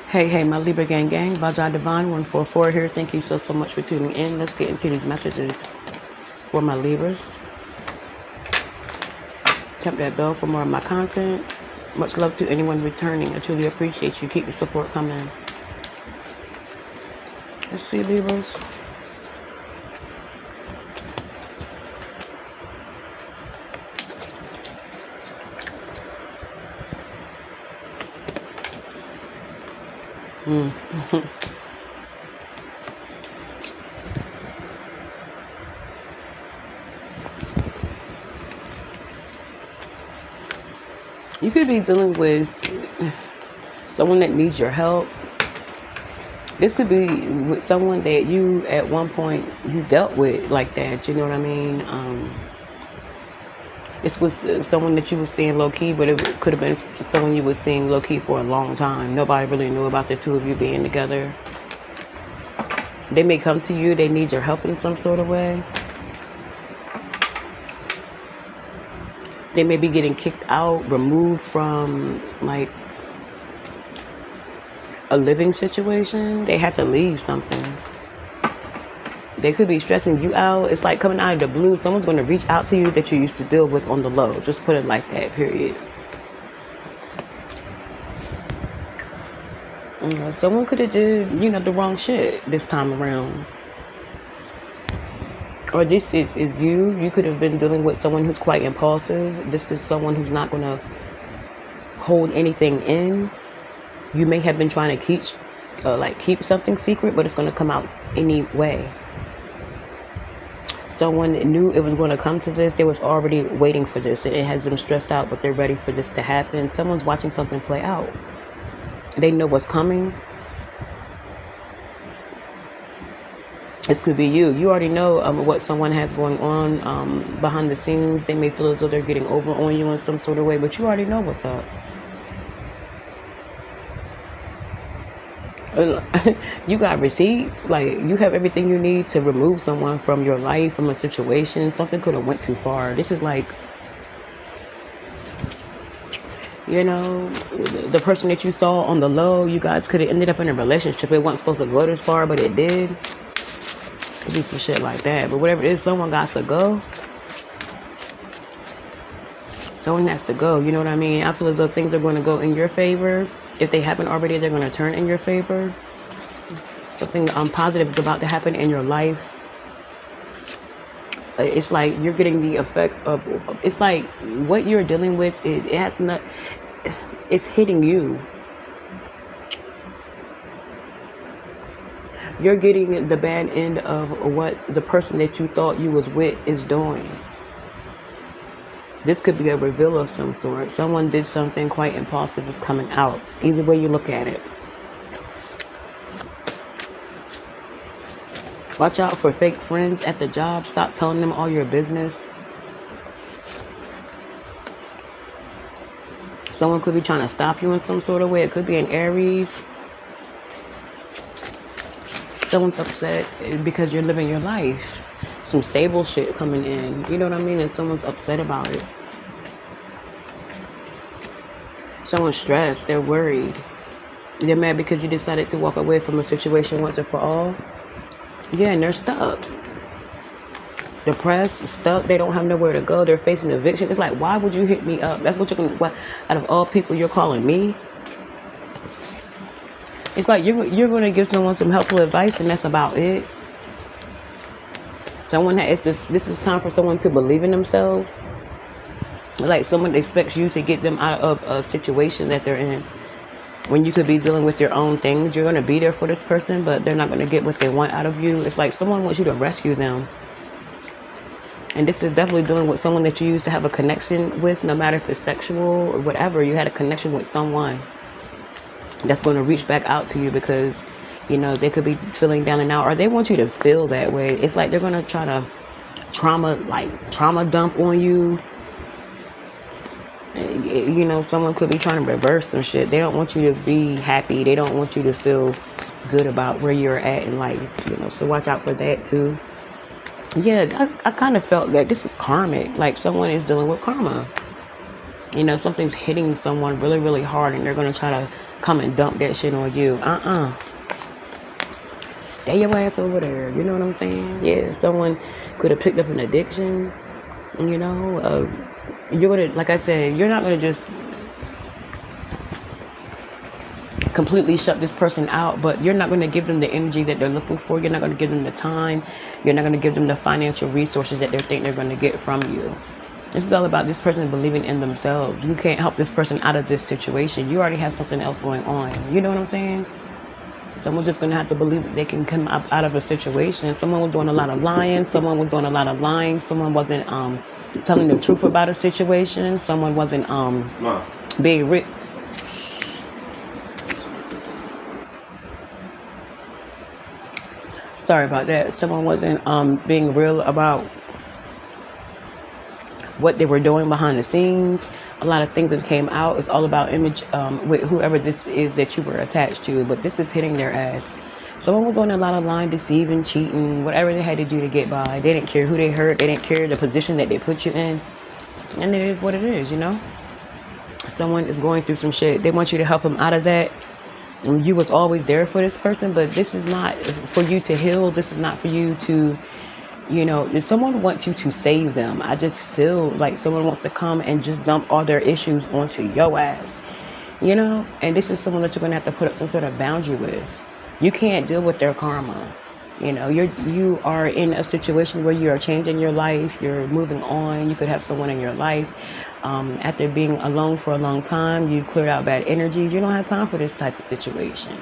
Hey, my Libra gang, Baja Divine 144 here. Thank you so much for tuning in. Let's get into these messages for my Libras. Tap that bell for more of my content. Much love to anyone returning. I truly appreciate you. Keep the support coming. Let's see, Libras. You could be dealing with someone that needs your help. This could be with someone that you at one point you dealt with like that. You know what I mean? This was someone that you were seeing low key, but it could have been someone you were seeing low key for a long time. Nobody really knew about the two of you being together. They may come to you. They need your help in some sort of way. They may be getting kicked out, removed from like a living situation. They have to leave something. They could be stressing you out. It's like coming out of the blue. Someone's going to reach out to you that you used to deal with on the low. Just put it like that, period. Someone could have did, the wrong shit this time around. Or this is you. You could have been dealing with someone who's quite impulsive. This is someone who's not going to hold anything in. You may have been trying to keep something secret, but it's going to come out anyway. Someone knew it was going to come to this. They was already waiting for this. It has them stressed out, but they're ready for this to happen. Someone's watching something play out. They know what's coming. This could be you. You already know what someone has going on behind the scenes. They may feel as though they're getting over on you in some sort of way, but you already know what's up. You got receipts. Like, you have everything you need to remove someone from your life, from a situation. Something could have went too far. This is like, the person that you saw on the low, you guys could have ended up in a relationship. It wasn't supposed to go this far, but it did. Could be some shit like that. But whatever it is, someone got to go. Someone has to go. You know what I mean? I feel as though things are going to go in your favor. If they haven't already, they're going to turn in your favor. Something positive is about to happen in your life. It's like you're getting the effects of. It's like what you're dealing with. It has not. It's hitting you. You're getting the bad end of what the person that you thought you was with is doing. This could be a reveal of some sort. Someone did something quite impulsive is coming out. Either way you look at it. Watch out for fake friends at the job. Stop telling them all your business. Someone could be trying to stop you in some sort of way. It could be an Aries. Someone's upset because you're living your life. Some stable shit coming in. You know what I mean? And someone's upset about it. Someone's stressed. They're worried. They're mad because you decided to walk away from a situation once and for all. Yeah, and they're stuck. Depressed, stuck. They don't have nowhere to go. They're facing eviction. It's like, why would you hit me up? That's what you're going to... Out of all people, you're calling me? It's like you're going to give someone some helpful advice, and that's about it. This is time for someone to believe in themselves. Like someone expects you to get them out of a situation that they're in. When you could be dealing with your own things, you're going to be there for this person, but they're not going to get what they want out of you. It's like someone wants you to rescue them. And this is definitely dealing with someone that you used to have a connection with, no matter if it's sexual or whatever. You had a connection with someone that's going to reach back out to you because, they could be feeling down and out, or they want you to feel that way. It's like they're going to try to trauma dump on you. Someone could be trying to reverse some shit. They don't want you to be happy. They don't want you to feel good about where you're at in life, so watch out for that too. Yeah, I kind of felt that this is karmic. Like someone is dealing with karma. Something's hitting someone really, really hard, and they're going to try to come and dump that shit on you. Stay your ass over there. You know what I'm saying? Yeah, someone could have picked up an addiction. You know, you're gonna, like I said, you're not gonna just completely shut this person out, but you're not going to give them the energy that they're looking for. You're not going to give them the time. You're not going to give them the financial resources that they think they're going to get from you. This is all about this person believing in themselves. You can't help this person out of this situation. You already have something else going on. You know what I'm saying? Someone's just going to have to believe that they can come up out of a situation. Someone was doing a lot of lying. Someone was doing a lot of lying. Someone wasn't telling the truth about a situation. Someone wasn't being rich. Sorry about that. Someone wasn't being real about what they were doing behind the scenes. A lot of things that came out. It's all about image with whoever this is that you were attached to. But this is hitting their ass. Someone was doing a lot of lying, deceiving, cheating, whatever they had to do to get by. They didn't care who they hurt. They didn't care the position that they put you in. And it is what it is, you know. Someone is going through some shit. They want you to help them out of that. You was always there for this person, but this is not for you to heal. This is not for you to, you know, if someone wants you to save them, I just feel like someone wants to come and just dump all their issues onto your ass, you know. And this is someone that you're going to have to put up some sort of boundary with. You can't deal with their karma. You know, you are in a situation where you are changing your life. You're moving on. You could have someone in your life. After being alone for a long time, you cleared out bad energies. You don't have time for this type of situation.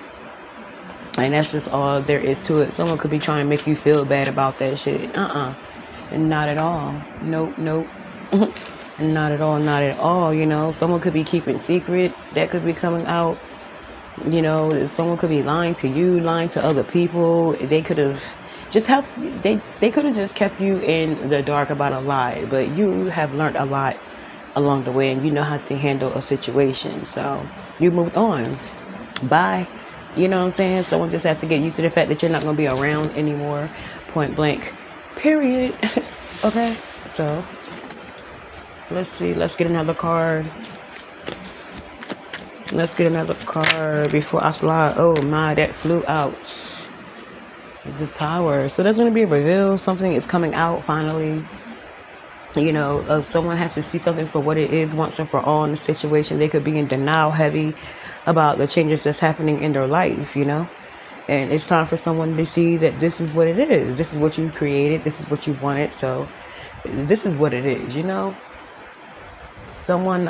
And that's just all there is to it. Someone could be trying to make you feel bad about that shit. Not at all. Nope. Not at all. Not at all. You know, someone could be keeping secrets that could be coming out. You know, someone could be lying to you, lying to other people. They could have just helped. They could have just kept you in the dark about a lie. But you have learned a lot along the way, and you know how to handle a situation. So you moved on. Bye. You know what I'm saying? Someone just has to get used to the fact that you're not going to be around anymore. Point blank. Period. Okay. So let's see. Let's get another card. Let's get another card before I slide. Oh my, that flew out. The Tower. So there's going to be a reveal. Something is coming out finally. You know, someone has to see something for what it is once and for all in the situation. They could be in denial heavy about the changes that's happening in their life, you know. And it's time for someone to see that this is what it is. This is what you created. This is what you wanted. So this is what it is, you know. Someone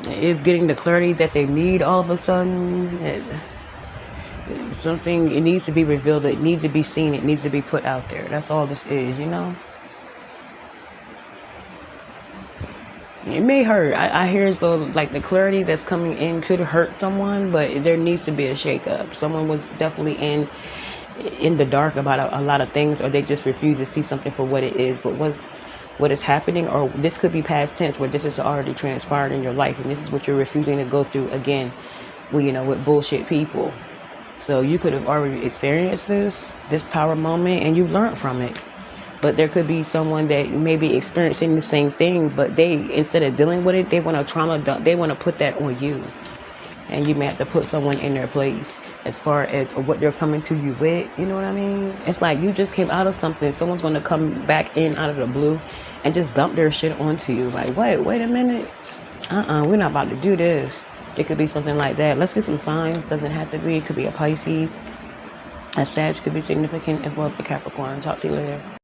is getting the clarity that they need all of a sudden. Something, it needs to be revealed. It needs to be seen. It needs to be put out there. That's all this is, you know. It may hurt. I hear as though like the clarity that's coming in could hurt someone, but there needs to be a shake-up. Someone was definitely in the dark about a lot of things, or they just refuse to see something for what it is. But what is happening, or this could be past tense, where this has already transpired in your life, and this is what you're refusing to go through again, well, you know, with bullshit people. So you could have already experienced this Tower moment, and you learned from it. But there could be someone that may be experiencing the same thing, but they, instead of dealing with it, they want to trauma dump. They want to put that on you. And you may have to put someone in their place as far as what they're coming to you with. You know what I mean? It's like you just came out of something. Someone's going to come back in out of the blue and just dump their shit onto you. Like, wait a minute. We're not about to do this. It could be something like that. Let's get some signs. Doesn't have to be. It could be a Pisces. A Sag could be significant, as well as a Capricorn. Talk to you later.